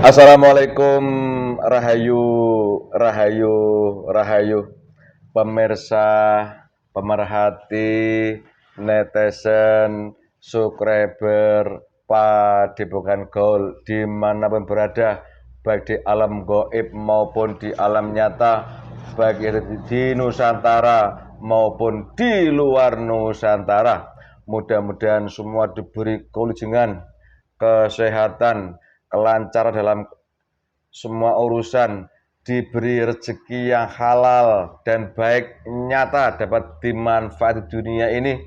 Assalamualaikum, Rahayu, Rahayu, Rahayu, pemirsa, pemerhati, netizen, subscriber, Padepokan Gaul dimanapun berada, baik di alam gaib maupun di alam nyata, baik di Nusantara maupun di luar Nusantara. Mudah-mudahan semua diberi kelujugan, kesehatan, kelancaran dalam semua urusan, diberi rezeki yang halal dan baik nyata dapat dimanfaati dunia ini.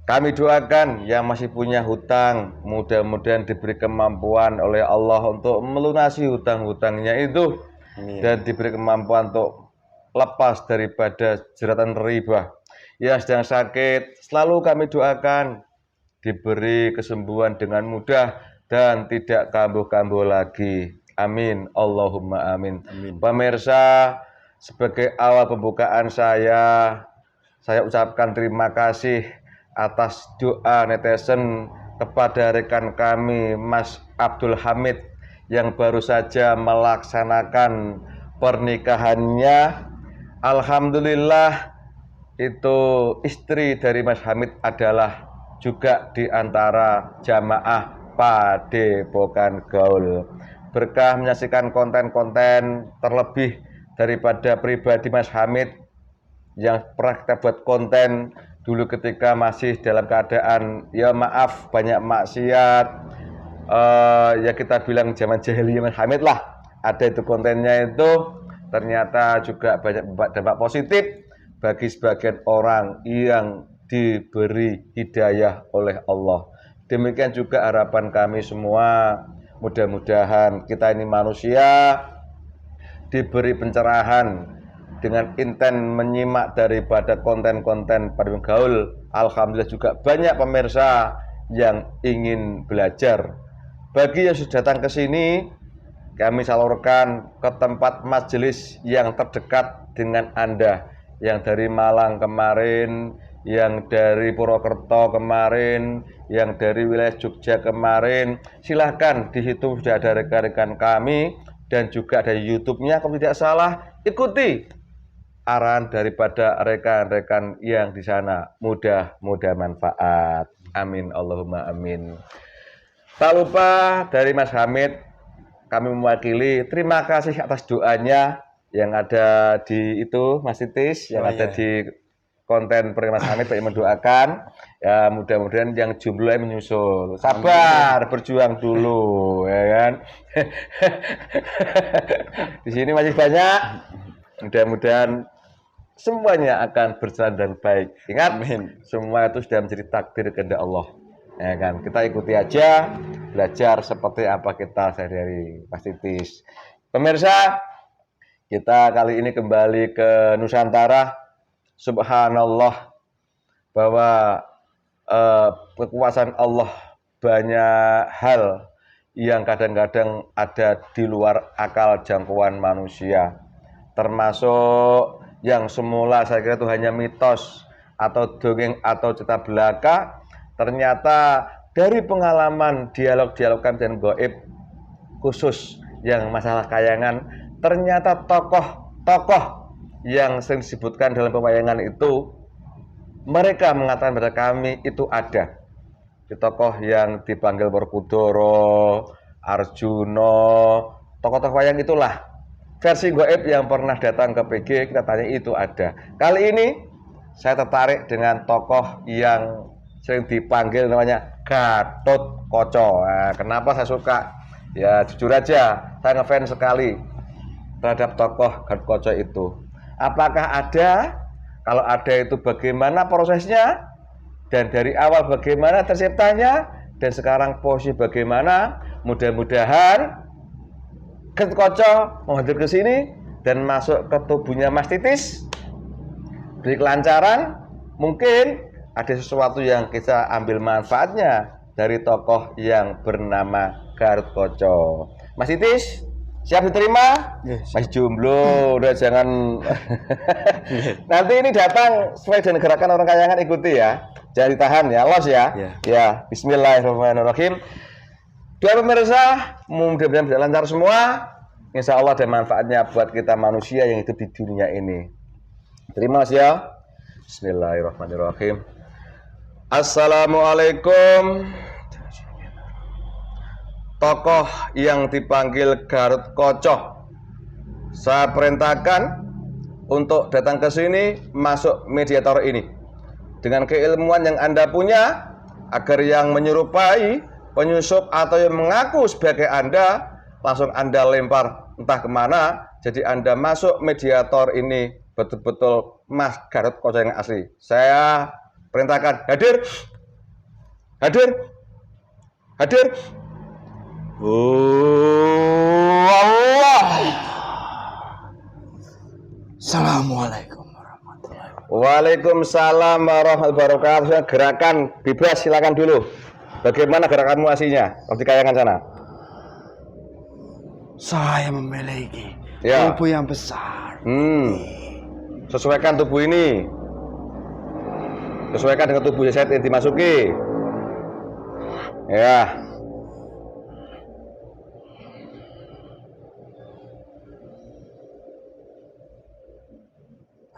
Kami doakan yang masih punya hutang, mudah-mudahan diberi kemampuan oleh Allah untuk melunasi hutang-hutangnya itu. Amin. Dan diberi kemampuan untuk lepas daripada jeratan riba. Yang sedang sakit, selalu kami doakan diberi kesembuhan dengan mudah dan tidak kambuh-kambuh lagi. Amin. Allahumma amin. Amin. Pemirsa, sebagai awal pembukaan saya ucapkan terima kasih atas doa netizen kepada rekan kami Mas Abdul Hamid yang baru saja melaksanakan pernikahannya. Alhamdulillah, itu istri dari Mas Hamid adalah juga di antara jamaah Padepokan Gaul. Berkah menyaksikan konten-konten terlebih daripada pribadi Mas Hamid yang pernah kita buat konten dulu ketika masih dalam keadaan ya maaf banyak maksiat, ya kita bilang zaman jahiliyah Mas Hamid lah. Ada itu kontennya itu, ternyata juga banyak dampak positif bagi sebagian orang yang diberi hidayah oleh Allah. Demikian juga harapan kami semua, mudah-mudahan kita ini manusia diberi pencerahan dengan intent menyimak daripada konten-konten Padepokan Gaul. Alhamdulillah juga banyak pemirsa yang ingin belajar. Bagi yang sudah datang ke sini, kami salurkan ke tempat majelis yang terdekat dengan Anda, yang dari Malang kemarin, yang dari Purwokerto kemarin, yang dari wilayah Jogja kemarin. Silahkan, di situ sudah ada rekan-rekan kami dan juga ada YouTube-nya kalau tidak salah. Ikuti arahan daripada rekan-rekan yang di sana. Mudah-mudahan manfaat. Amin. Allahumma amin. Tak lupa dari Mas Hamid, kami mewakili terima kasih atas doanya yang ada di itu Mas Titis, yang ada di konten Mas Hamid yang mendoakan ya, mudah-mudahan yang jumlahnya menyusul. Sabar, berjuang dulu ya kan. Di sini masih banyak. Mudah-mudahan semuanya akan berjalan dengan baik. Ingat, amin, semua itu sudah menjadi takdir kehendak Allah. Ya kan, kita ikuti aja, belajar seperti apa kita sehari-hari. Mas Titis. Pemirsa, kita kali ini kembali ke Nusantara. Subhanallah, bahwa kekuasaan Allah banyak hal yang kadang-kadang ada di luar akal jangkauan manusia. Termasuk yang semula saya kira itu hanya mitos atau dongeng atau cerita belaka, ternyata dari pengalaman dialog-dialog kami dengan gaib, khusus yang masalah kayangan, ternyata tokoh-tokoh yang sering disebutkan dalam pewayangan itu, mereka mengatakan pada kami itu ada di tokoh yang dipanggil Werkudara, Arjuna, tokoh-tokoh wayang itulah. Versi gaib yang pernah datang ke PG, kita tanya itu ada. Kali ini saya tertarik dengan tokoh yang sering dipanggil namanya Gatot Kaca. Nah, kenapa saya suka? Ya jujur aja, saya ngefans sekali terhadap tokoh Gatot Kaca itu. Apakah ada? Kalau ada itu bagaimana prosesnya? Dan dari awal bagaimana terciptanya? Dan sekarang posisi bagaimana? Mudah-mudahan Gatot Kaca mau hadir ke sini dan masuk ke tubuhnya Mas Titis, beri kelancaran. Mungkin ada sesuatu yang kita ambil manfaatnya dari tokoh yang bernama Gatot Kaca. Mas Titis, siap diterima? Yes. Masih jomblo, udah jangan. Nanti ini datang sesuai dengan gerakan orang kayangan, ikuti ya. Jangan ditahan ya, los ya. Yeah. Ya, bismillahirrahmanirrahim. Doa pemirsa, mudah-mudahan bisa lancar semua. Insya Allah ada manfaatnya buat kita manusia yang hidup di dunia ini. Terima kasih ya. Bismillahirrahmanirrahim. Assalamualaikum. Tokoh yang dipanggil Garut Kocoh, saya perintahkan untuk datang ke sini, masuk mediator ini dengan keilmuan yang Anda punya, agar yang menyerupai, penyusup atau yang mengaku sebagai Anda langsung Anda lempar entah kemana. Jadi Anda masuk mediator ini betul-betul Mas Garut Kocoh yang asli. Saya perintahkan hadir, hadir, hadir. Allah. Assalamualaikum warahmatullahi wabarakatuh. Waalaikumsalam warahmatullahi wabarakatuh. Gerakan bebas, silakan dulu. Bagaimana gerakanmu aslinya? Di kayangan sana. Saya memiliki Ya. tubuh yang besar. Sesuaikan tubuh ini. Sesuaikan dengan tubuh saya yang dimasuki. Ya.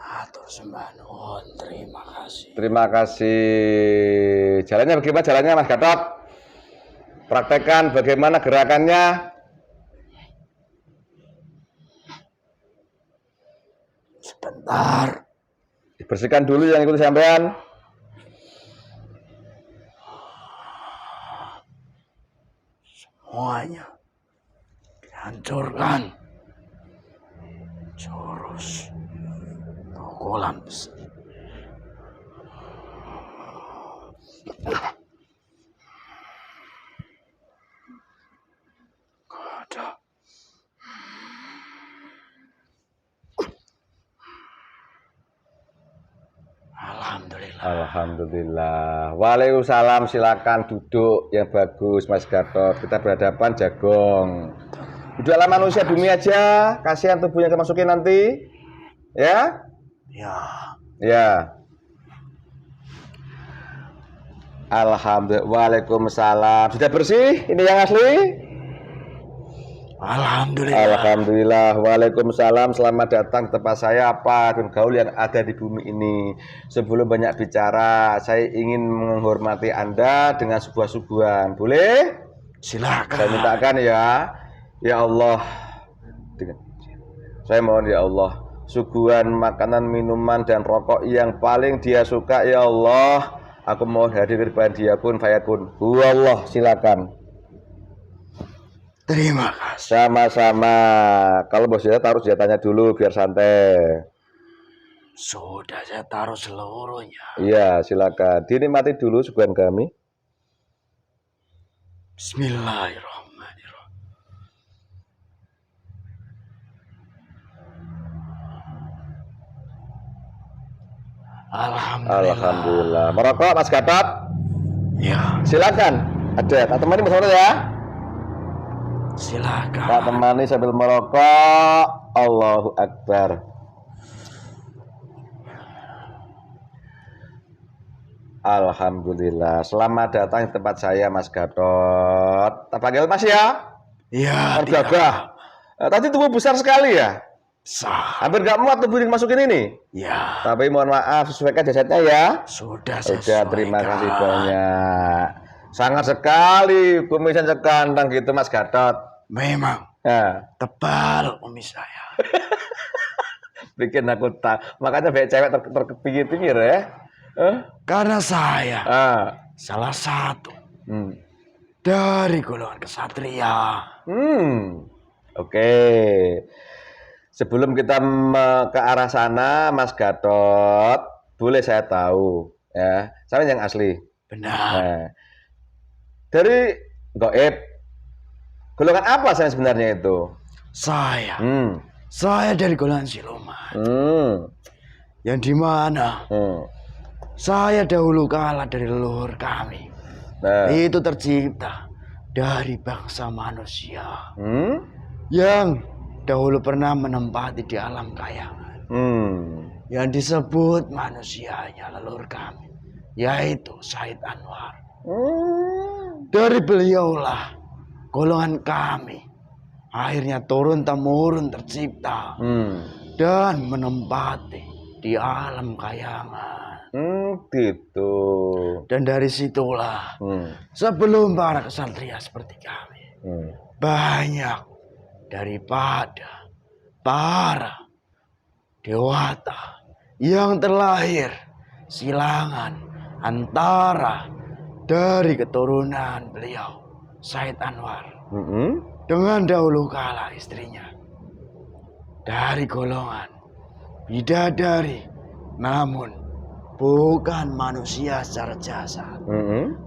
Atur sembah nuwun, terima kasih. Terima kasih. Jalannya bagaimana jalannya Mas Gatot? Praktekkan bagaimana gerakannya. Sebentar. Dibersihkan dulu yang ikut sampean. Semuanya dihancurkan. Jurus pukulan besi. Ada. Alhamdulillah. Alhamdulillah. Waalaikumsalam. Silakan duduk yang bagus Mas Gatot. Kita berhadapan Jagong. Duduklah manusia bumi aja. Kasihan tubuhnya kemasukin nanti. Ya? Ya. Ya. Alhamdulillah. Waalaikumsalam. Sudah bersih? Ini yang asli? Alhamdulillah. Alhamdulillah. Waalaikumsalam. Selamat datang ke tempat saya. Apa gaul yang ada di bumi ini. Sebelum banyak bicara, saya ingin menghormati Anda dengan sebuah suguhan. Boleh? Silakan. Saya mintakan ya. Ya Allah. Saya mohon ya Allah, suguhan makanan, minuman dan rokok yang paling dia suka ya Allah. Aku mohon hadir kepada dia pun fayakun. Allah, silakan. Terima kasih. Sama-sama. Kalau bos saya taruh senjatanya dulu biar santai. Sudah saya taruh seluruhnya. Iya, silakan. Dinikmati dulu suguhan kami. Bismillahirrahmanirrahim. Alhamdulillah. Alhamdulillah. Merokok Mas Gatot? Ya. Silakan. Ada. Tak temani bersama ya. Silakan. Tak temani sambil merokok. Allahu Akbar. Alhamdulillah. Selamat datang di tempat saya Mas Gatot. Tak panggil Mas ya? Iya. Gagah. Tadi tubuh besar sekali ya? Sah. Hampir gak muat tubuh dimasukin ini. Ya. Tapi mohon maaf, sesuaikan jasadnya ya. Sudah Terima kasih banyak. Sangat sekali kumisan sekantang gitu Mas Gatot. Memang Ya. tebal kumis saya. Bikin aku tak. Makanya banyak cewek terpinggir-pinggir ya. Karena saya salah satu dari golongan kesatria. Oke. Sebelum kita ke arah sana, Mas Gatot, boleh saya tahu ya, saya yang asli. Benar. Nah, dari gaib, golongan apa saya sebenarnya itu? Saya dari golongan siluman. Yang dimana saya dahulu kala dari leluhur kami. Itu tercipta dari bangsa manusia yang dahulu pernah menempati di alam kayangan. Yang disebut manusianya leluhur kami, yaitu Said Anwar. Dari beliaulah golongan kami akhirnya turun-temurun tercipta dan menempati di alam kayangan. Gitu. Dan dari situlah sebelum para kesatria seperti kami banyak daripada para dewata yang terlahir silangan antara dari keturunan beliau Said Anwar dengan dahulu kala istrinya dari golongan bidadari, namun bukan manusia secara jasad.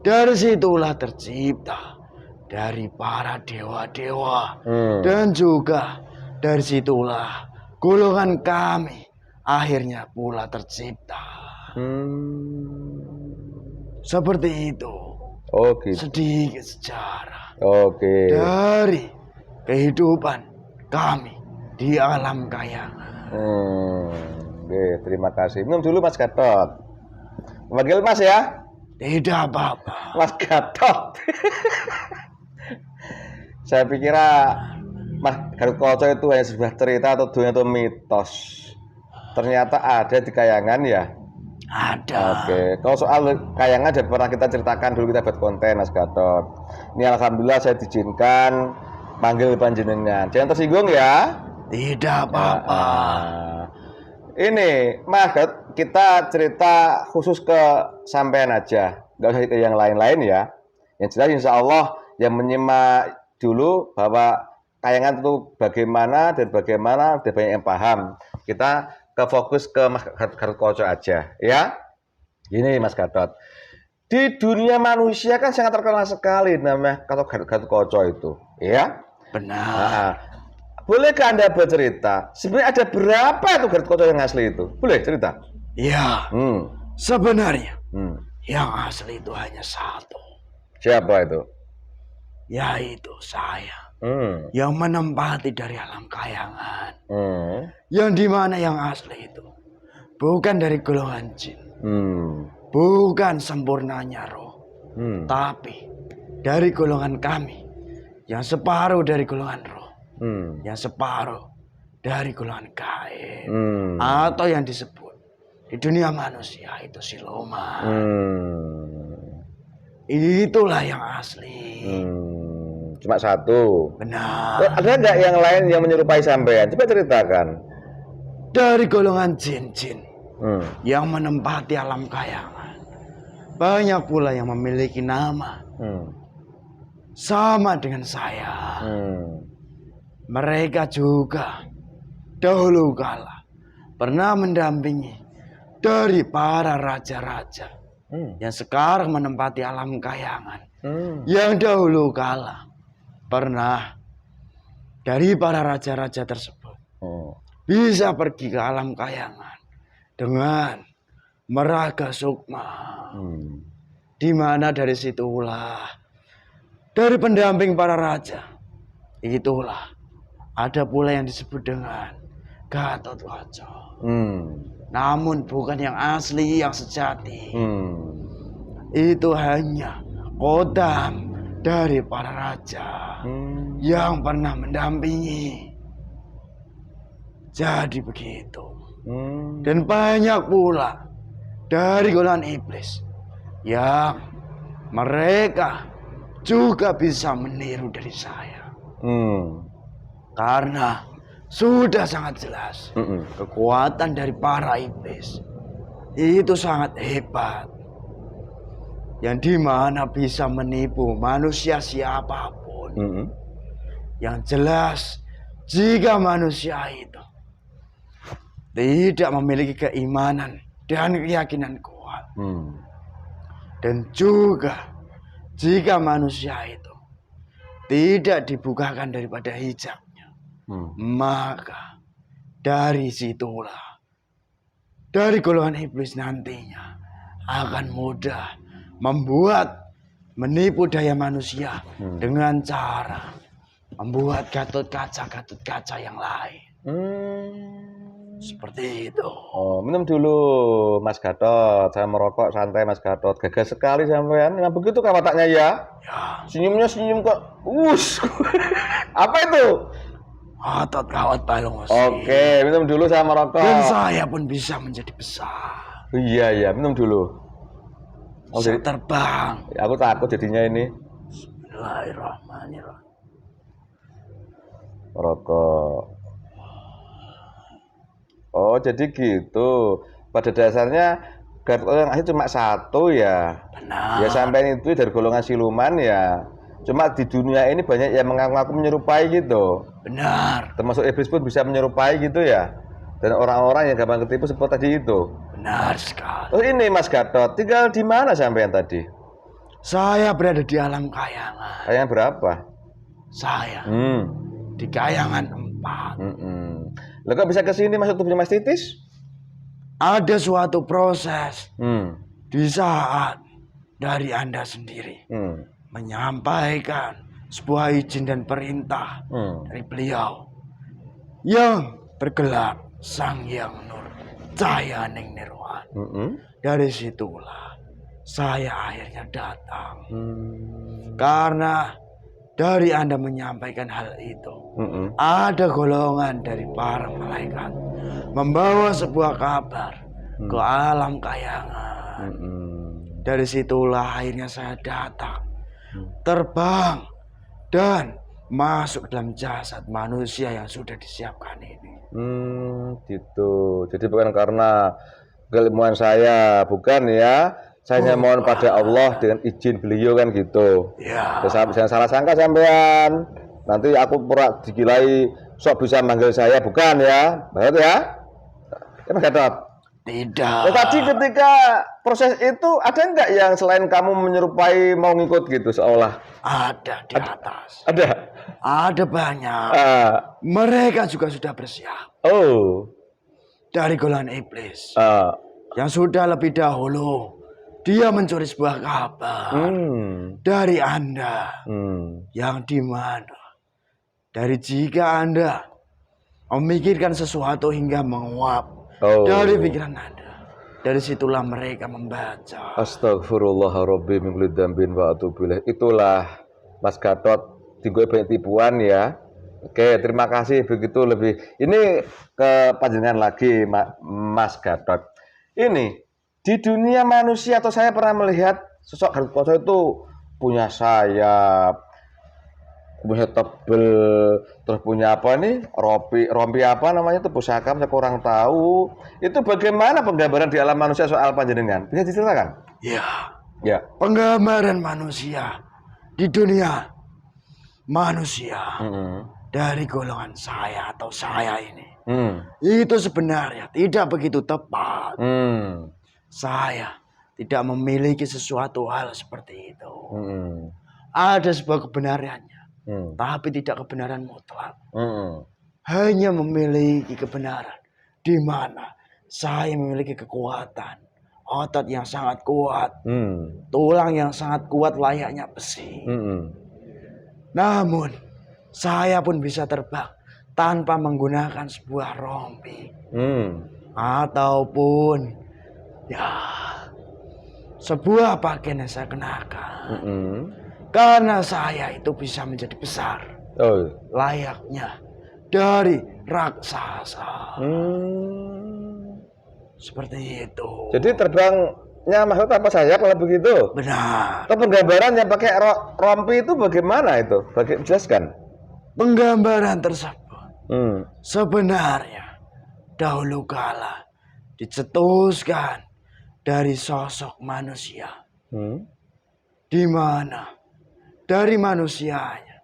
Dari situlah tercipta dari para dewa-dewa dan juga dari situlah golongan kami akhirnya pula tercipta. Seperti itu. Gitu. Sedikit sejarah Dari kehidupan kami di alam kayangan. Terima kasih. Minum dulu Mas Gatot. Panggil Mas ya. Tidak apa-apa. Mas Gatot. Saya pikir Mas Gatot itu hanya sebuah cerita atau dunia atau mitos. Ternyata ada di kayangan ya. Ada. Kalau soal kayangan sudah pernah kita ceritakan dulu, kita buat konten Mas Gatot. Ini alhamdulillah saya diizinkan panggil panjenengan. Jangan tersinggung ya. Tidak apa-apa. Ini Mas Gatot, kita cerita khusus ke sampean aja, nggak usah ke yang lain-lain ya. Yang jelas insya Allah yang menyimak dulu bahwa kayangan itu bagaimana dan banyak yang paham. Kita ke fokus ke Mas Gatot Kaca aja ya. Ini Mas Gatot, di dunia manusia kan sangat terkenal sekali namanya Gatot Kaca itu ya. Benar. Bolehkah Anda bercerita sebenarnya ada berapa itu Gatot Kaca yang asli itu? Boleh cerita? Ya. Sebenarnya yang asli itu hanya satu. Siapa itu? Yaitu saya. Yang menempati dari alam kayangan. Yang dimana yang asli itu bukan dari golongan jin, bukan sempurnanya roh, tapi dari golongan kami yang separuh dari golongan roh, yang separuh dari golongan gaib, atau yang disebut di dunia manusia itu siluman. Itulah yang asli. Cuma satu. Benar. Ada nggak yang lain yang menyerupai sampean? Coba ceritakan. Dari golongan jin-jin yang menempati alam kayangan, banyak pula yang memiliki nama sama dengan saya. Mereka juga dahulu kala pernah mendampingi dari para raja-raja yang sekarang menempati alam kayangan, yang dahulu kala pernah dari para raja-raja tersebut bisa pergi ke alam kayangan dengan meraga sukma, di mana dari situlah dari pendamping para raja itulah ada pula yang disebut dengan Gatot Kaca. Namun bukan yang asli, yang sejati. Itu hanya kodam dari para raja yang pernah mendampingi. Jadi begitu. Dan banyak pula dari golongan iblis yang mereka juga bisa meniru dari saya. Karena sudah sangat jelas kekuatan dari para iblis itu sangat hebat, yang dimana bisa menipu manusia siapapun. Yang jelas jika manusia itu tidak memiliki keimanan dan keyakinan kuat, dan juga jika manusia itu tidak dibukakan daripada hijabnya, maka dari situlah dari golongan iblis nantinya akan mudah membuat menipu daya manusia dengan cara membuat Gatot Kaca yang lain. Seperti itu. Oh, minum dulu Mas Gatot. Saya merokok santai Mas Gatot. Gagal sekali sampean. Nah, begitu kah wataknya ya? Ya. Senyumnya senyum kok. Apa itu? Otot kawat balung besi. Oke, minum dulu saya merokok. Dan saya pun bisa menjadi besar. Iya, minum dulu. Oh, bisa terbang. Aku takut jadinya ini. Bismillahirrahmanirrahim. Merokok. Oh, jadi gitu. Pada dasarnya Gatot yang cuma satu ya. Benar. Ya sampai itu dari golongan siluman ya. Cuma di dunia ini banyak yang mengaku menyerupai gitu. Benar. Termasuk iblis pun bisa menyerupai gitu ya. Dan orang-orang yang gampang ketipu seperti tadi itu. Benar sekali. Oh ini Mas Gatot, tinggal di mana sampean tadi? Saya berada di alam kayangan. Kayangan berapa? Saya di kayangan 4. Lah kok bisa ke sini masuk tubuhnya Mas Titis? Ada suatu proses di saat dari Anda sendiri menyampaikan sebuah izin dan perintah dari beliau yang bergelar Sang Hyang Nur Cahya Ning Nirwan. Dari situlah saya akhirnya datang karena dari Anda menyampaikan hal itu, ada golongan dari para malaikat membawa sebuah kabar ke alam kayangan. Dari situlah akhirnya saya datang, terbang dan masuk dalam jasad manusia yang sudah disiapkan ini. Gitu. Jadi bukan karena keilmuan saya, bukan ya. Saya hanya mohon pada Allah dengan izin beliau kan gitu. Ya. Jangan salah sangka sampean. Nanti aku pura digilai sok bisa manggil saya, bukan ya. Betul ya? Mas Gatot. Tidak. Tadi ketika proses itu ada nggak yang selain kamu menyerupai mau ngikut gitu seolah? Ada di atas. Ada. Ada banyak. Mereka juga sudah bersiap. Oh. Dari golongan iblis. Yang sudah lebih dahulu dia mencuri sebuah kabar dari Anda yang dimana dari jika Anda memikirkan sesuatu hingga menguap dari pikiran Anda, dari situlah mereka membaca. Astagfirullahaladzim min kulli dzambin wa atubu ilaih. Itulah Mas Gatot tinggal banyak tipuan ya. Oke, terima kasih begitu lebih. Ini ke panjenengan lagi Mas Gatot. Ini di dunia manusia atau saya pernah melihat sosok Gatot itu punya sayap, punya tebel, terus punya apa nih rompi apa namanya itu pusaka saya kurang tahu. Itu bagaimana penggambaran di alam manusia soal panjenengan? Bisa diceritakan? Ya. Penggambaran manusia di dunia manusia dari golongan saya atau saya ini itu sebenarnya tidak begitu tepat. Saya tidak memiliki sesuatu hal seperti itu. Ada sebuah kebenarannya, tapi tidak kebenaran mutlak. Hanya memiliki kebenaran di mana saya memiliki kekuatan, otot yang sangat kuat, tulang yang sangat kuat layaknya besi. Namun saya pun bisa terbang tanpa menggunakan sebuah rompi ataupun sebuah pakaian yang saya kenakan. Karena saya itu bisa menjadi besar layaknya dari raksasa. Seperti itu. Jadi terbangnya maksud apa sayap kalau begitu? Benar. Atau penggambaran yang pakai rompi itu bagaimana itu? Jelaskan. Penggambaran tersebut sebenarnya dahulu kala dicetuskan dari sosok manusia, di mana dari manusianya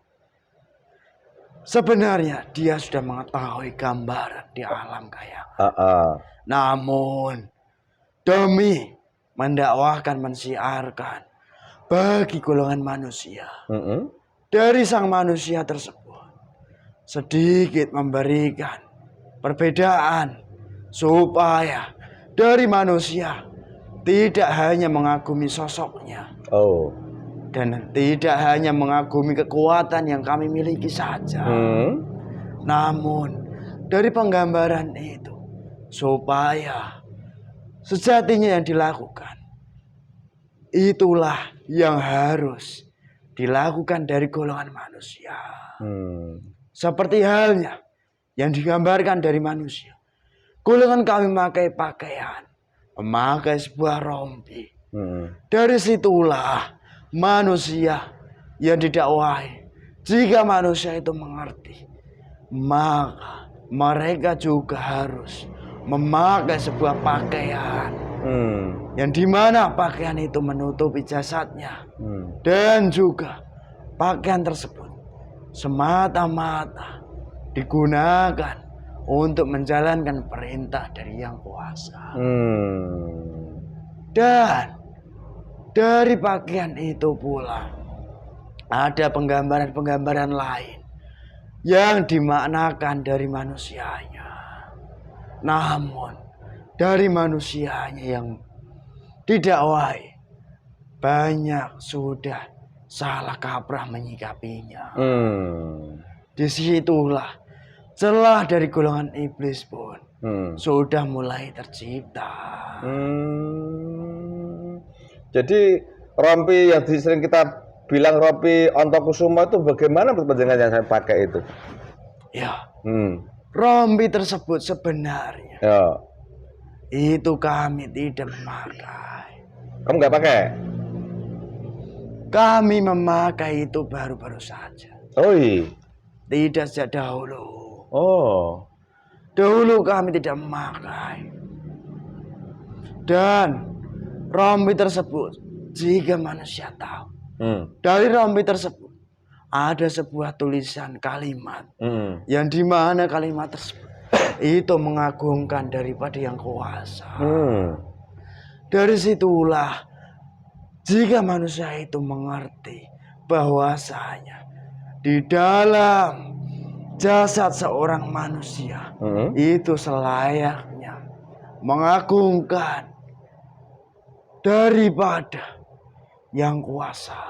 sebenarnya dia sudah mengetahui gambaran di alam kayangan. Namun demi mendakwahkan, mensiarkan bagi golongan manusia, dari sang manusia tersebut sedikit memberikan perbedaan supaya dari manusia tidak hanya mengagumi sosoknya, dan tidak hanya mengagumi kekuatan yang kami miliki saja, namun dari penggambaran itu supaya sejatinya yang dilakukan itulah yang harus dilakukan dari golongan manusia. Seperti halnya yang digambarkan dari manusia. Golongan kami memakai pakaian, memakai sebuah rompi. Dari situlah manusia yang didakwahi. Jika manusia itu mengerti, maka mereka juga harus memakai sebuah pakaian yang dimana pakaian itu menutupi jasadnya, dan juga pakaian tersebut semata-mata digunakan untuk menjalankan perintah dari Yang Kuasa. Dan dari pakaian itu pula ada penggambaran-penggambaran lain yang dimaknakan dari manusianya. Namun dari manusianya yang didakwahi banyak sudah salah kaprah menyikapinya. Disitulah celah dari golongan iblis pun sudah mulai tercipta. Jadi rompi yang sering kita bilang rompi Ontokusuma itu bagaimana penjenengan yang saya pakai itu? Ya, rompi tersebut sebenarnya itu kami tidak memakai. Kamu nggak pakai? Kami memakai itu baru-baru saja. Tidak sejak dahulu. Dahulu kami tidak memakai. Dan rompi tersebut, jika manusia tahu, dari rompi tersebut ada sebuah tulisan kalimat yang dimana kalimat tersebut itu mengagungkan daripada Yang Kuasa. Dari situlah jika manusia itu mengerti bahwasanya di dalam jasad seorang manusia itu selayaknya mengagungkan daripada Yang Kuasa.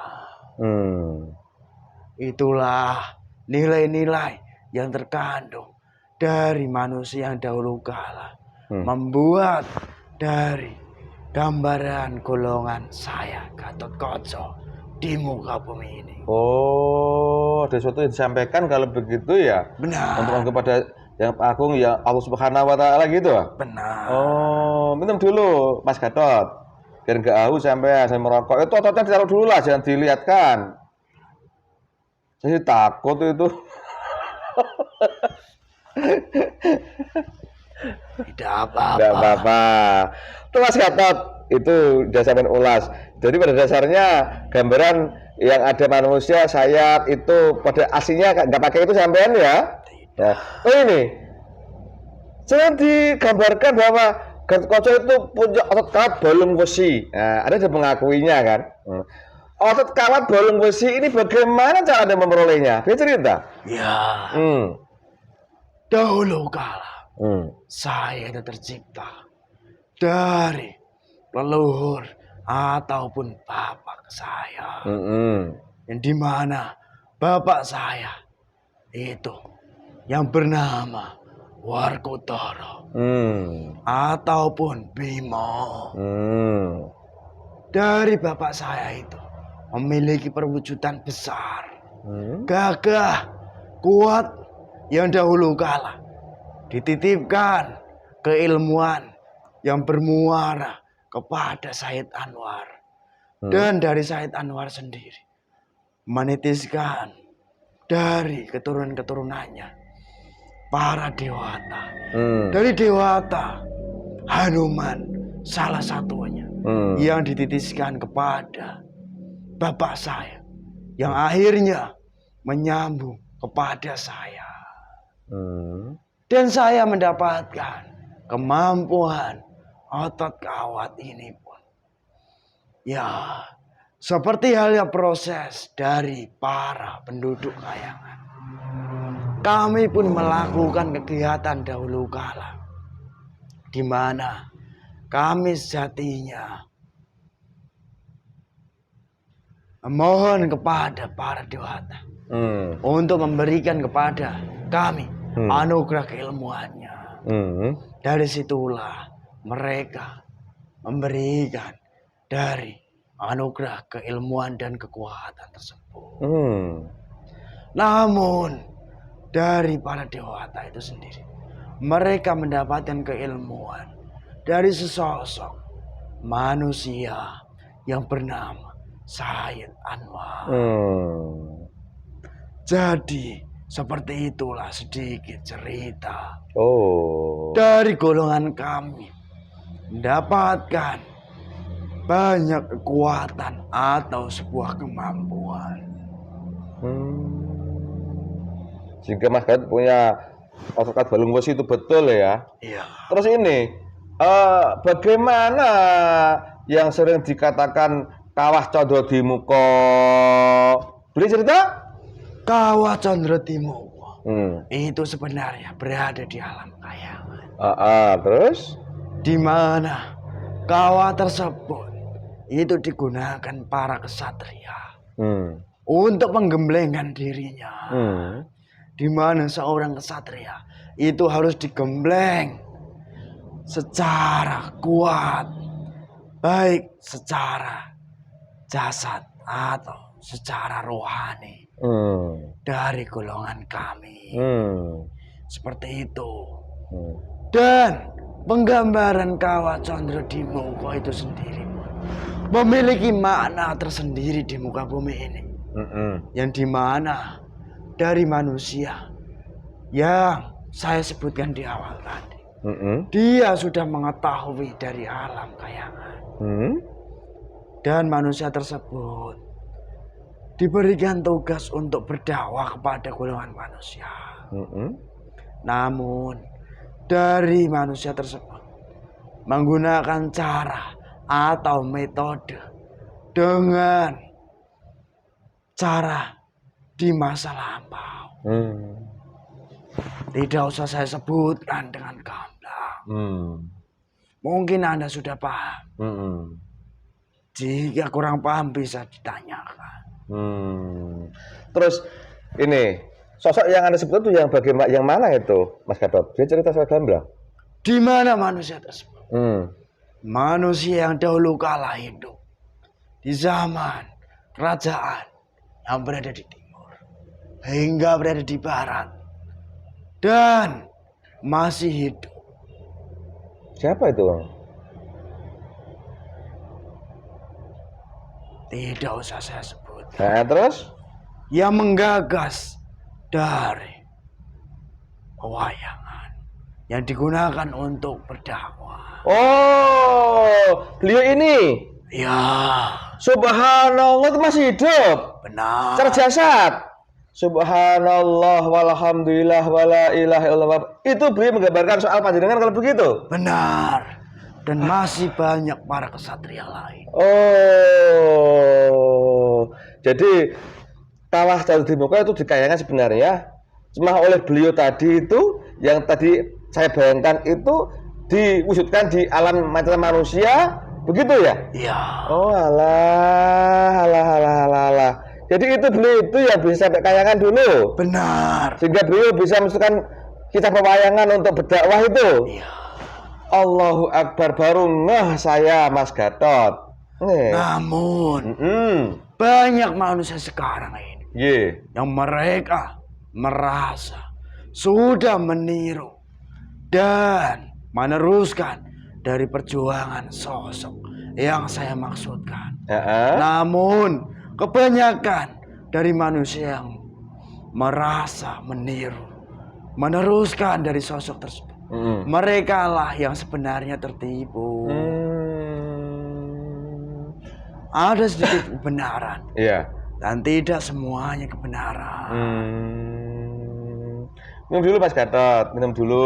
Itulah nilai-nilai yang terkandung dari manusia yang dahulu kala membuat dari gambaran golongan saya Gatotkaca di muka bumi ini. Ada sesuatu yang disampaikan kalau begitu ya. Benar. Untuk kepada Yang Agung ya Allah Subhanahu Wa Taala gitu. Benar. Minum dulu Mas Gatot. Biar nggak haus sampai saya merokok. Itu ototnya ditaruh dulu lah, jangan dilihatkan. Saya takut itu. Tidak apa-apa. Tidak apa-apa. Itu Mas Gatot, itu dasarnya ulas. Jadi pada dasarnya gambaran yang ada manusia sayap itu pada aslinya nggak pakai itu sampean ya. Nah, ini jangan digambarkan bahwa Gatotkaca itu punya otot kawat bolong besi. Nah, ada yang mengakuinya kan. Otot kawat bolong besi ini bagaimana cara Anda memperolehnya? Bisa cerita? Ya. Dahulu kala saya itu tercipta dari leluhur ataupun bapak saya, yang dimana bapak saya itu yang bernama Warkutara ataupun Bimo. Dari bapak saya itu memiliki perwujudan besar, gagah, kuat, yang dahulu kala dititipkan keilmuan yang bermuara kepada Said Anwar. Dan dari Said Anwar sendiri menitiskan dari keturunan-keturunannya para dewata. Dari dewata Hanuman salah satunya yang dititiskan kepada bapak saya, yang akhirnya menyambung kepada saya. Dan saya mendapatkan kemampuan otot kawat ini pun. Ya, seperti halnya proses dari para penduduk Kayangan. Kami pun melakukan kegiatan dahulu kala, di mana kami sejatinya memohon kepada para dewata untuk memberikan kepada kami anugerah keilmuannya. Dari situlah mereka memberikan dari anugerah keilmuan dan kekuatan tersebut. Namun dari para dewata itu sendiri, mereka mendapatkan keilmuan dari sesosok manusia yang bernama Sayyid Anwar. Jadi seperti itulah sedikit cerita dari golongan kami mendapatkan banyak kekuatan atau sebuah kemampuan. Sehingga Mas Gatot punya otot balung besi itu betul ya? Iya. Terus ini, bagaimana yang sering dikatakan Kawah Condro Dimuko? Boleh cerita? Kawah Condro Dimuko itu sebenarnya berada di alam kayangan. Terus? Di mana kawah tersebut itu digunakan para kesatria untuk menggemblengkan dirinya. Di mana seorang kesatria itu harus digembleng secara kuat, baik secara jasad atau secara rohani. Dari golongan kami seperti itu. Dan penggambaran Kawah Condro Dimuko itu sendiri memiliki makna tersendiri di muka bumi ini. Yang dimana dari manusia yang saya sebutkan di awal tadi, dia sudah mengetahui dari alam kayangan. Dan manusia tersebut diberikan tugas untuk berdakwah kepada golongan manusia. Namun dari manusia tersebut menggunakan cara atau metode dengan cara di masa lampau. Tidak usah saya sebutkan dengan gamblang. Mungkin Anda sudah paham. Jika kurang paham bisa ditanyakan. Terus ini sosok yang Anda sebut itu yang bagaimana, yang mana itu, Mas Gatot? Dia cerita soal gamblang. Di mana manusia tersebut? Manusia yang dahulu kala hidup di zaman kerajaan yang berada di timur hingga berada di barat dan masih hidup. Siapa itu? Tidak usah saya sebut. Terus? Yang menggagas dari pewayangan yang digunakan untuk berdakwah. Beliau ini? Ya. Subhanallah, itu masih hidup. Benar. Secara jasad. Subhanallah walhamdulillah wala ilaha illallah. Itu beliau menggambarkan soal panjenengan kalau begitu. Benar. Dan masih banyak para kesatria lain. Jadi Kawah Condro Dimuko itu di kayangan sebenarnya cuma oleh beliau tadi itu yang tadi saya bayangkan itu diwujudkan di alam macam manusia, begitu ya? Iya. Alah. Jadi itu beliau itu yang bisa sampai kayangan dulu. Benar. Sehingga beliau bisa masukkan kisah pewayangan untuk berdakwah itu. Iya. Allahu Akbar, baru ngeh saya, Mas Gatot. Namun banyak manusia sekarang ini yang mereka merasa sudah meniru dan meneruskan dari perjuangan sosok yang saya maksudkan. Namun kebanyakan dari manusia yang merasa meniru, meneruskan dari sosok tersebut, mereka lah yang sebenarnya tertipu. Ada sedikit kebenaran, dan tidak semuanya kebenaran. Minum dulu Mas Gatot, minum dulu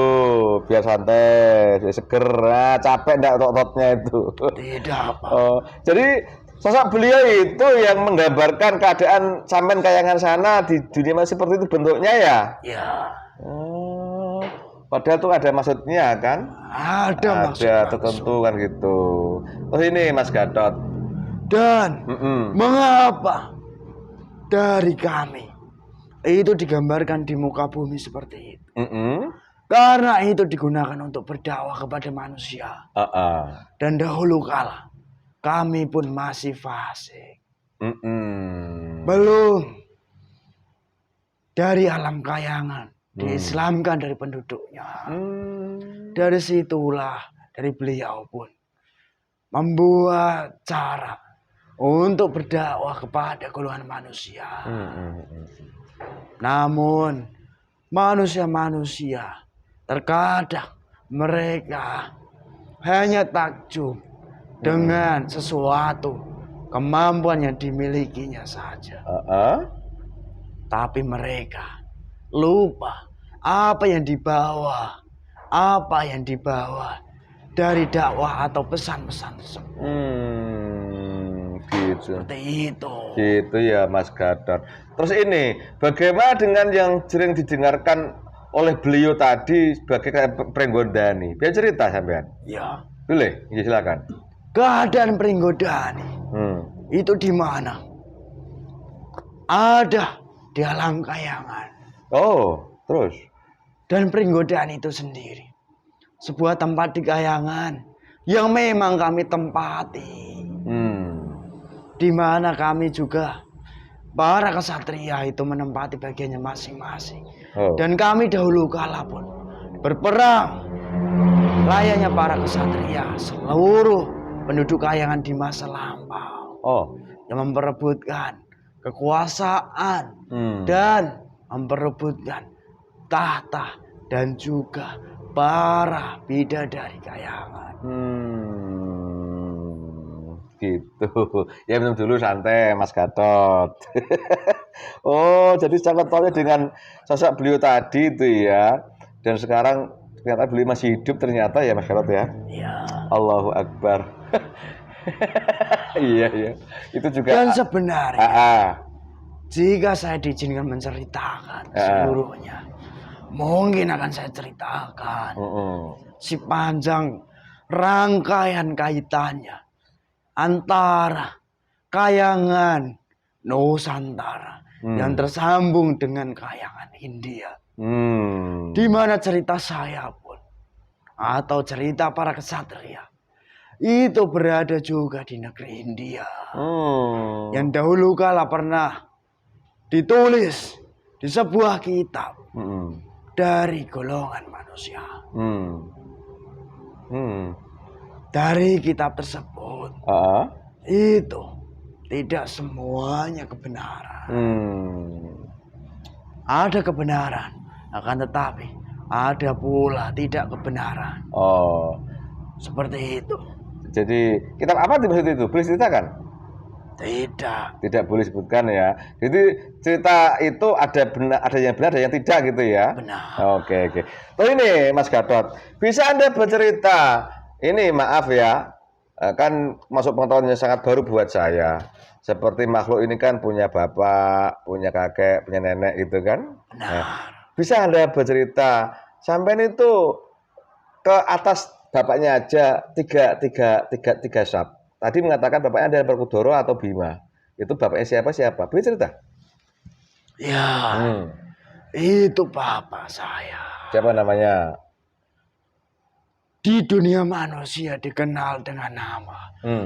biar santai, biar seger. Capek enggak otot-ototnya itu? Tidak apa. Jadi sosok beliau itu yang menggambarkan keadaan sampean kayangan sana di dunia masih seperti itu bentuknya ya? Ya. Padahal tuh ada maksudnya kan? Ada maksud tertentu kan gitu. Terus ini Mas Gatot. Dan mengapa dari kami itu digambarkan di muka bumi seperti itu? Karena itu digunakan untuk berdakwah kepada manusia. Dan dahulu kala kami pun masih fasik. Belum dari alam kayangan diislamkan dari penduduknya. Dari situlah dari beliau pun membuat cara untuk berdakwah kepada golongan manusia. Namun manusia-manusia terkadang mereka hanya takjub dengan sesuatu kemampuan yang dimilikinya saja. Tapi mereka lupa apa yang dibawa dari dakwah atau pesan-pesan tersebut. Gitu. Seperti itu. Gitu ya Mas Gatot. Terus ini, bagaimana dengan yang sering didengarkan oleh beliau tadi sebagai Pringgondani? Biar cerita sampean. Ya. Boleh? Ya, silakan. Keadaan Pringgondani itu di mana? Ada di alam kayangan. Oh, terus? Dan Pringgondani itu sendiri sebuah tempat di kayangan yang memang kami tempati. Di mana kami juga para kesatria itu menempati bagiannya masing-masing. Dan kami dahulu kala pun berperang layaknya para kesatria seluruh penduduk kayangan di masa lampau. Yang memperebutkan kekuasaan dan memperebutkan tahta dan juga para bidadari kayangan. Gitu. Ya minum dulu santai Mas Gatot. Oh, jadi sangat tahu dengan sosok beliau tadi itu ya. Dan sekarang ternyata beliau masih hidup ternyata ya Mas Gatot ya. Iya. Allahu Akbar. Iya. Itu juga. Dan sebenarnya jika saya diizinkan menceritakan seluruhnya, mungkin akan saya ceritakan si panjang rangkaian kaitannya antara kayangan Nusantara yang tersambung dengan kayangan India. Di mana cerita saya pun atau cerita para kesatria itu berada juga di negeri India. Yang dahulu kala pernah ditulis di sebuah kitab dari golongan manusia. Dari kitab tersebut itu tidak semuanya kebenaran. Ada kebenaran, akan tetapi ada pula tidak kebenaran. Seperti itu. Jadi kitab apa maksud itu? Boleh ceritakan? Tidak boleh sebutkan ya. Jadi cerita itu ada yang benar, ada yang tidak gitu ya. Benar. Oke. Terus ini Mas Gatot, bisa Anda bercerita? Ini maaf ya, kan masuk pengetahuan yang sangat baru buat saya. Seperti makhluk ini kan punya bapak, punya kakek, punya nenek gitu kan. Benar. Bisa Anda bercerita, sampai itu ke atas bapaknya aja tiga sab. Tadi mengatakan bapaknya adalah Werkudara atau Bima. Itu bapaknya siapa? Boleh cerita? Ya, itu bapak saya. Siapa namanya? Di dunia manusia dikenal dengan nama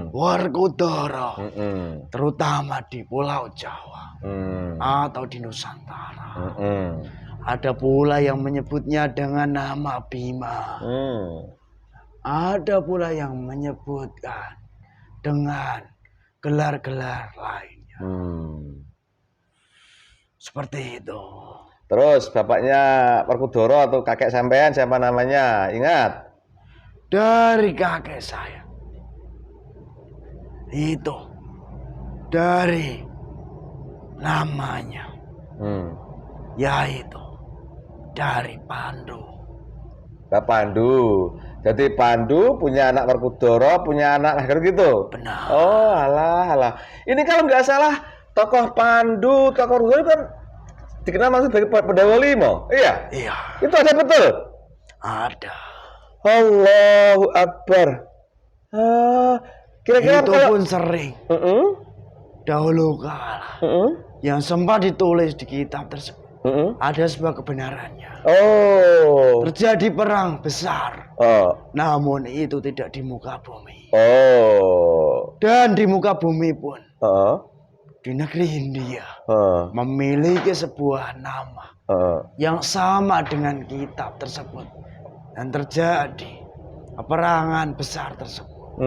Werkudara, terutama di Pulau Jawa atau di Nusantara. Ada pula yang menyebutnya dengan nama Bima. Ada pula yang menyebutkan dengan gelar-gelar lainnya. Seperti itu. Terus bapaknya Werkudara atau kakek sampean siapa namanya? Ingat? Dari kakek saya. Itu dari namanya. Yaitu dari Pandu. Pak Pandu. Jadi Pandu punya anak Werkudara, punya anak gitu. Benar. Oh, alah. Ini kalau nggak salah tokoh Pandu, tokoh Werkudara kan dikenal maksud sebagai Pandawa Lima. Iya. Itu ada betul? Ada. Allahu Akbar. Kira-kira itu pun sering. Dahulu kala yang sempat ditulis di kitab tersebut. ada sebuah kebenarannya. Oh. Terjadi perang besar. Oh. Namun itu tidak di muka bumi. Oh. Dan di muka bumi pun. Di negeri India. Memiliki sebuah nama. Yang sama dengan kitab tersebut. Dan terjadi peperangan besar tersebut.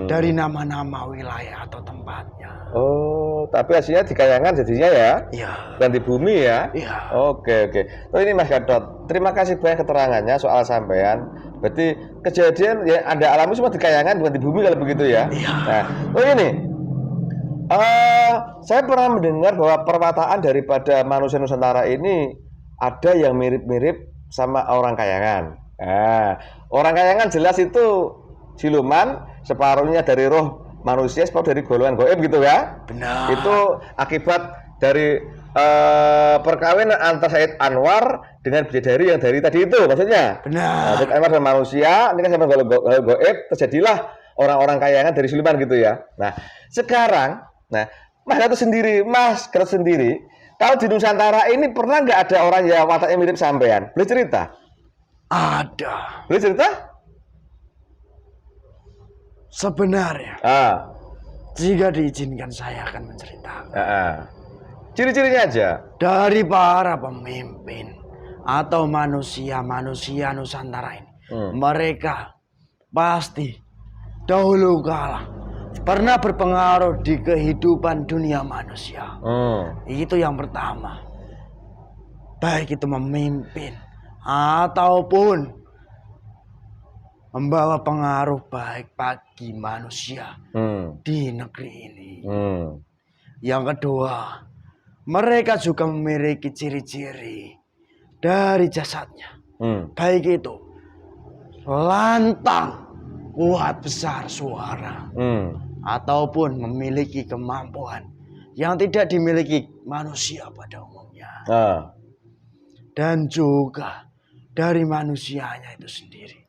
Dari nama-nama wilayah atau tempatnya. Oh, tapi hasilnya di Kayangan jadinya ya? Iya. Dan di bumi ya? Iya. Oke. Oh ini Mas Gatot, terima kasih banyak keterangannya soal sampean. Berarti kejadian yang Anda alami semua di Kayangan bukan di bumi kalau begitu ya? Iya. Nah, ini. Saya pernah mendengar bahwa perwataan daripada manusia Nusantara ini ada yang mirip-mirip sama orang Kayangan. Nah, orang Kayangan jelas itu siluman, separuhnya dari roh manusia, separuh dari golongan gaib gitu ya. Benar. Itu akibat dari perkawinan antara Said Anwar dengan bidadari yang dari tadi itu maksudnya. Benar. Said Anwar sama manusia, ini kan sama golongan gaib, terjadilah orang-orang Kayangan dari siluman gitu ya. Nah, sekarang, Mas Gatot sendiri, kalau di Nusantara ini pernah nggak ada orang yang wataknya mirip sampean? Boleh cerita? Ada. Boleh cerita? Sebenarnya, jika diizinkan saya akan menceritakan. Ciri-cirinya aja. Dari para pemimpin atau manusia Nusantara ini, mereka pasti dahulu kala pernah berpengaruh di kehidupan dunia manusia. Itu yang pertama. Baik itu memimpin ataupun membawa pengaruh baik bagi manusia di negeri ini. Yang kedua, mereka juga memiliki ciri-ciri dari jasadnya. Baik itu lantang, kuat besar suara, ataupun memiliki kemampuan yang tidak dimiliki manusia pada umumnya. Dan juga dari manusianya itu sendiri.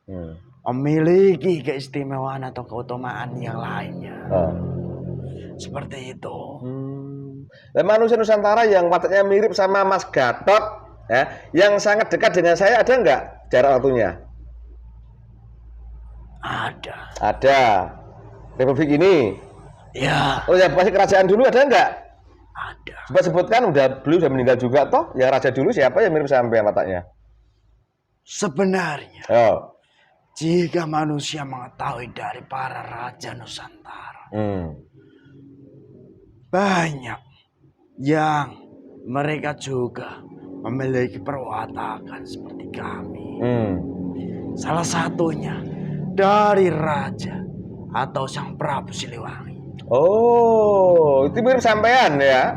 Memiliki keistimewaan atau keutamaan yang lainnya. Seperti itu. Dan manusia Nusantara yang wataknya mirip sama Mas Gatot, ya, yang sangat dekat dengan saya ada nggak jarak waktunya? Ada. Republik ini. Ya. Oh ya, pasti kerajaan dulu ada nggak? Ada. Sebutkan beliau sudah meninggal juga toh. Yang raja dulu siapa yang mirip sampean wataknya? Sebenarnya. Jika manusia mengetahui dari para raja Nusantara, banyak yang mereka juga memiliki perwatakan seperti kami. Salah satunya dari raja atau Sang Prabu Siliwangi. Oh, itu mirip sampean ya?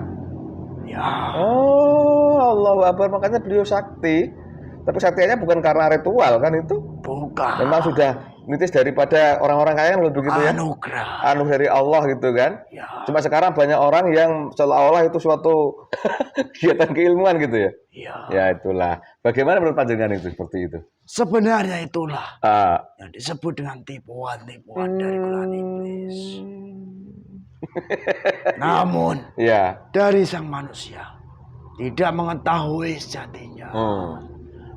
Ya. Oh, Allahu Akbar, makanya beliau sakti. Tapi saktinya bukan karena ritual kan itu? Bukan. Memang sudah nitis daripada orang-orang kaya kan begitu ya? Anugerah. Anugerah dari Allah gitu kan? Ya. Cuma sekarang banyak orang yang seolah-olah itu suatu kegiatan keilmuan gitu ya? Ya. Ya itulah. Bagaimana menurut panjenengan itu seperti itu? Sebenarnya itulah yang disebut dengan tipuan-tipuan dari golongan iblis. Namun dari sang manusia tidak mengetahui sejatinya.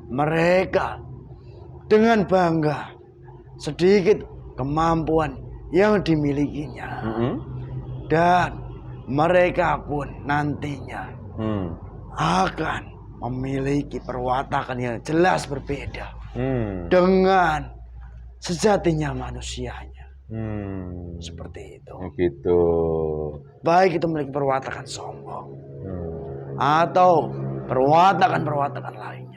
Mereka dengan bangga sedikit kemampuan yang dimilikinya. Dan mereka pun nantinya akan memiliki perwatakan yang jelas berbeda dengan sejatinya manusianya. Seperti itu. Gitu. Baik itu memiliki perwatakan sombong atau perwatakan lainnya.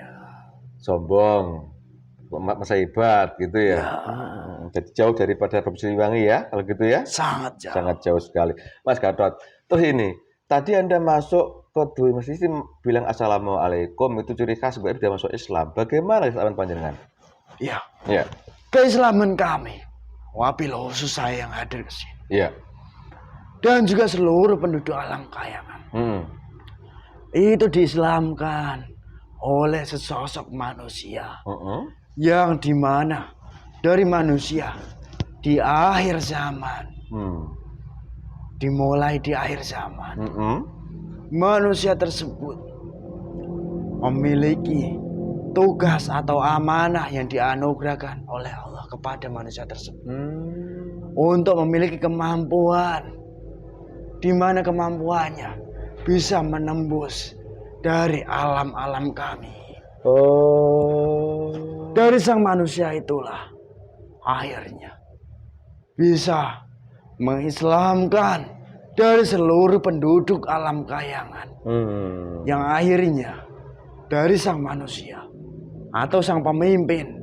Sombong, masa hebat gitu ya. Jadi jauh daripada Prabu Siliwangi ya, kalau gitu ya. Sangat jauh. Sangat jauh sekali. Mas Gatot, terus ini, tadi Anda masuk ke Dwi Masjid bilang Assalamualaikum, itu ciri khas berarti sudah masuk Islam. Bagaimana Islaman panjenengan? Ya. Keislaman kami, wabil khusus saya yang hadir ke sini. Iya. Dan juga seluruh penduduk Alam Kayangan. Itu diislamkan oleh sesosok manusia yang dimana dari manusia di akhir zaman, dimulai di akhir zaman, manusia tersebut memiliki tugas atau amanah yang dianugerahkan oleh Allah kepada manusia tersebut. Untuk memiliki kemampuan, di mana kemampuannya bisa menembus dari alam-alam kami. Dari sang manusia itulah akhirnya bisa mengislamkan dari seluruh penduduk alam kayangan. Yang akhirnya dari sang manusia atau sang pemimpin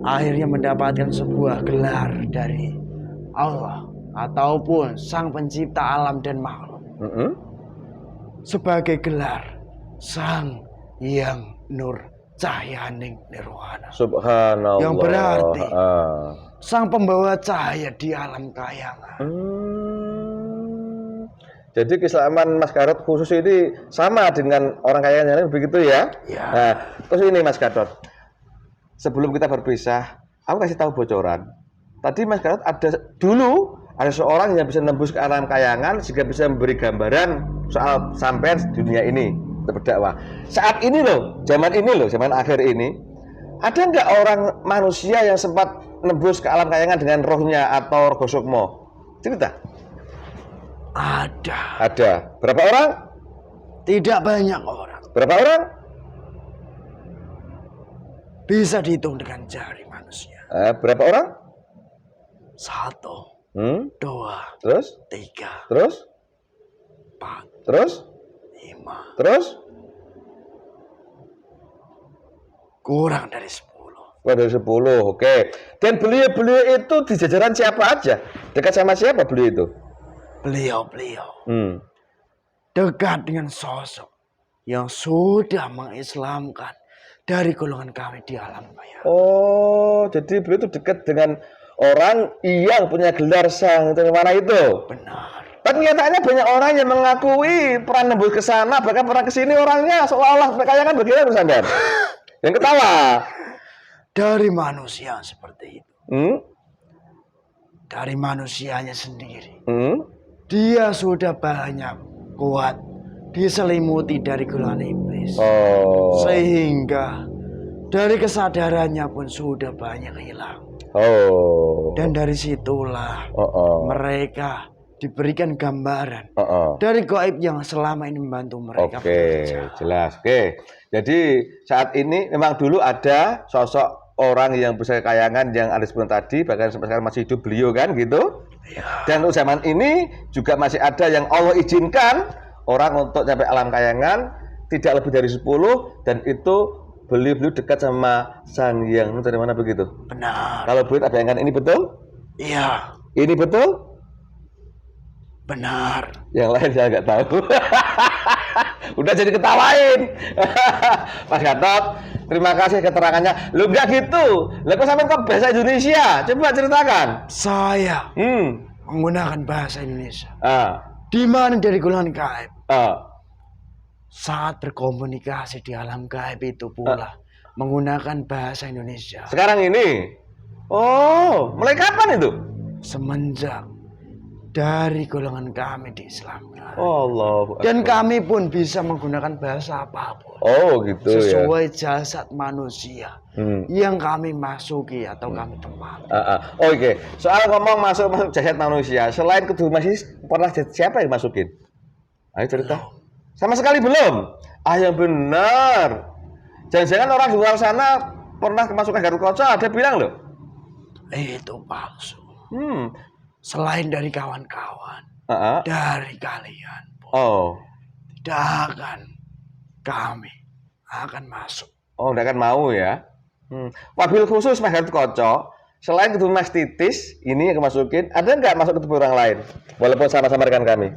akhirnya mendapatkan sebuah gelar dari Allah ataupun sang pencipta alam dan makhluk. Sebagai gelar sang yang nur cahayaning nirwana. Subhanallah. Yang berarti sang pembawa cahaya di alam kayangan. Jadi keislaman Mas Gatot khusus ini sama dengan orang kayangan yang lain, begitu ya? Ya. Nah, terus ini Mas Gatot, sebelum kita berpisah, aku kasih tahu bocoran. Tadi Mas Gatot ada seorang yang bisa nembus ke alam kayangan sehingga bisa memberi gambaran soal sampean dunia ini berdakwah. Saat ini loh, zaman akhir ini, ada nggak orang manusia yang sempat nembus ke alam kayangan dengan rohnya atau roh sukmo? Cerita. Ada. Berapa orang? Tidak banyak orang. Berapa orang? Bisa dihitung dengan jari manusia. Berapa orang? 1, 2, Terus? 3, Terus? 4, Terus? 5. Terus? Kurang dari 10. Kurang dari 10, oke. Dan beliau itu di jajaran siapa aja? Dekat sama siapa beliau itu? Beliau dekat dengan sosok yang sudah mengislamkan dari golongan kami di alam maya. Oh, jadi beliau itu dekat dengan orang yang punya gelar sang mana itu? Benar. Tapi nyatanya banyak orang yang mengakui pernah nembus ke sana, bahkan pernah ke sini orangnya seolah-olah kayak kan bagaimana sampean? Yang ketawa. Dari manusia seperti itu. Dari manusianya sendiri. Dia sudah banyak kuat diselimuti dari golongan iblis. Sehingga dari kesadarannya pun sudah banyak hilang. Dan dari situlah mereka diberikan gambaran dari gaib yang selama ini membantu mereka. Jelas. Jadi saat ini memang dulu ada sosok orang yang besar kayangan yang ada sebelum tadi, bahkan sampai sekarang masih hidup beliau kan gitu. Dan untuk zaman ini juga masih ada yang Allah izinkan orang untuk sampai alam kayangan tidak lebih dari 10, dan itu beliau dekat sama Sang Hyang dari mana begitu? Benar. Kalau beliau bayangkan ini betul? Iya. Ini betul? Benar. Yang lain saya nggak tahu. Udah jadi ketawain. Mas Gatot, terima kasih keterangannya. Lu nggak gitu. Lah kok sampai ke bahasa Indonesia? Coba ceritakan. Saya menggunakan bahasa Indonesia. Di mana dari golongan gaib? Saat berkomunikasi di alam gaib itu pula menggunakan bahasa Indonesia. Sekarang ini? Oh, mulai kapan itu? Semenjak dari golongan kami diislamkan. Allah. Dan kami pun bisa menggunakan bahasa apapun. Oh gitu sesuai ya. jasad manusia yang kami masuki atau kami tempati. Oke. Soal ngomong masuk jasad manusia, selain kedua masih pernah siapa yang masukin? Ayo cerita. Belum. Sama sekali belum. Yang benar. Jangan-jangan orang di luar sana pernah kemasukan Gatot Kaca, ada bilang loh. Itu palsu. Selain dari kawan-kawan, dari kalian pun tidak akan kami akan masuk. Tidak akan mau ya. Wabil khusus Mas Gatot Kaca, selain ketemu Mas Titis ini yang kemasukin, ada nggak masuk ketemu orang lain? Walaupun sama-sama rekan kami.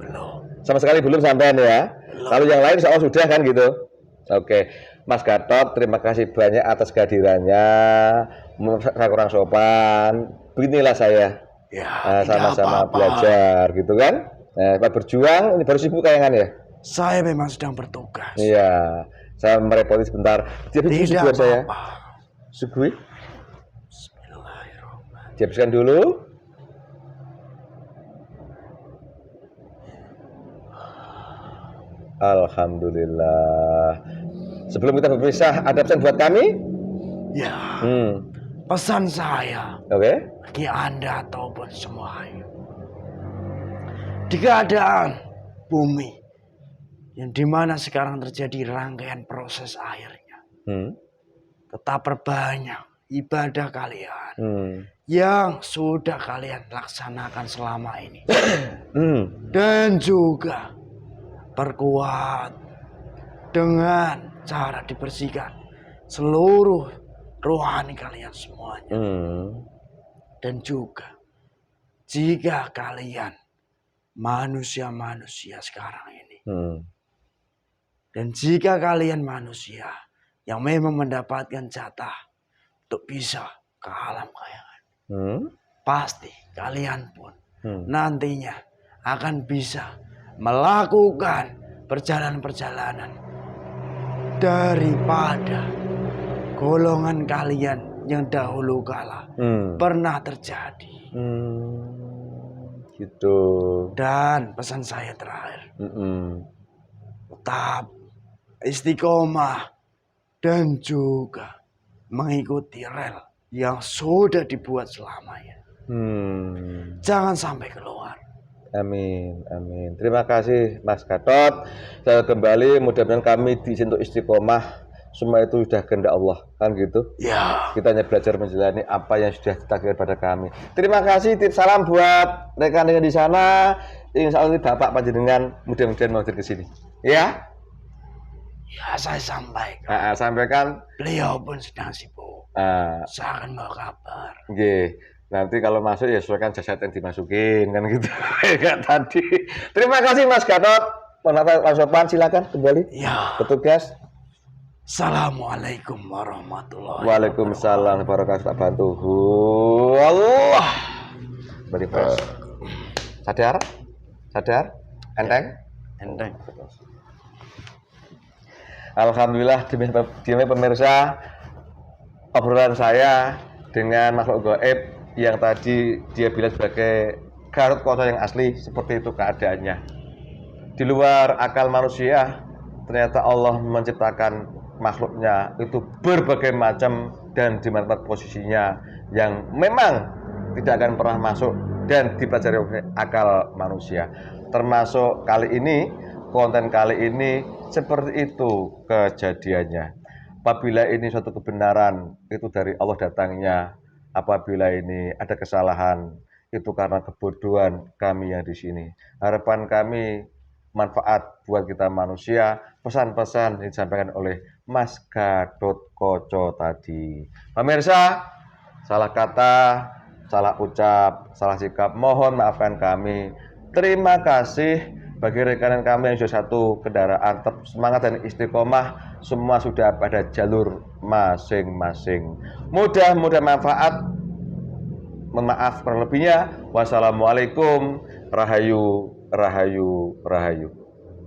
Belum. Sama sekali belum sampean ya. Belum. Kalau yang lain soal sudah kan gitu. Oke, Mas Gatot, terima kasih banyak atas kehadirannya. Saya kurang sopan. Beginilah saya. Ya, sama-sama belajar gitu kan. Berjuang, ini baru sibuk kayangan ya. Saya memang sedang bertugas. Iya, saya merepoti sebentar. Jadi tidak saya. Sugui. Bismillahirrahmanirrahim. Dihabiskan dulu. Alhamdulillah. Sebelum kita berpisah, ada pesan buat kami? Ya. Pesan saya bagi Anda ataupun semuanya. Di keadaan bumi yang dimana sekarang terjadi rangkaian proses airnya, tetap perbanyak ibadah kalian yang sudah kalian laksanakan selama ini. Dan juga perkuat dengan cara dibersihkan seluruh rohani kalian semuanya. Dan juga jika kalian manusia-manusia sekarang ini, dan jika kalian manusia yang memang mendapatkan jatah untuk bisa ke alam kayangan, pasti kalian pun nantinya akan bisa melakukan perjalanan-perjalanan daripada golongan kalian yang dahulu kala pernah terjadi. Gitu. Dan pesan saya terakhir, tetap istiqomah dan juga mengikuti rel yang sudah dibuat selamanya. Jangan sampai keluar. Amin, amin. Terima kasih Mas Gatot. Saya kembali, mudah-mudahan kami diizinkan untuk istiqomah. Semua itu sudah kehendak Allah, kan gitu? Ya. Kita hanya belajar menjalani apa yang sudah ditakdirkan pada kami. Terima kasih, tip salam buat rekan-rekan di sana. Insya Allah Bapak panjenengan mudah-mudahan mau ke sini. Ya? Ya, saya sampaikan. Sampaikan. Beliau pun sedang sibuk. Saya akan bawa kabar. Oke. Nanti kalau masuk ya sesuaikan jasad yang dimasukin, kan gitu. Kayak tadi. Terima kasih Mas Gatot. Mas Sopan, silakan kembali. Ya. Petugas. Assalamualaikum warahmatullahi wabarakatuh. Waalaikumsalam warahmatullahi wabarakatuh. Allah. Beri fresh. Sadar? Enteng? Alhamdulillah, demi pemirsa, obrolan saya dengan makhluk gaib yang tadi dia bilang sebagai Garut Koco yang asli, seperti itu keadaannya. Di luar akal manusia, ternyata Allah menciptakan makhluknya itu berbagai macam dan di mana posisinya yang memang tidak akan pernah masuk dan dipelajari oleh akal manusia. Termasuk konten kali ini seperti itu kejadiannya. Apabila ini suatu kebenaran, itu dari Allah datangnya. Apabila ini ada kesalahan, itu karena kebodohan kami yang di sini. Harapan kami manfaat buat kita manusia, pesan-pesan yang disampaikan oleh Mas Gatot Koco tadi. Pemirsa, salah kata, salah ucap, salah sikap, mohon maafkan kami. Terima kasih bagi rekan kami yang sudah satu kendaraan, tetap semangat dan istiqomah, semua sudah pada jalur masing-masing. Mudah-mudahan manfaat. Maaf kurang lebihnya. Wassalamualaikum. Rahayu.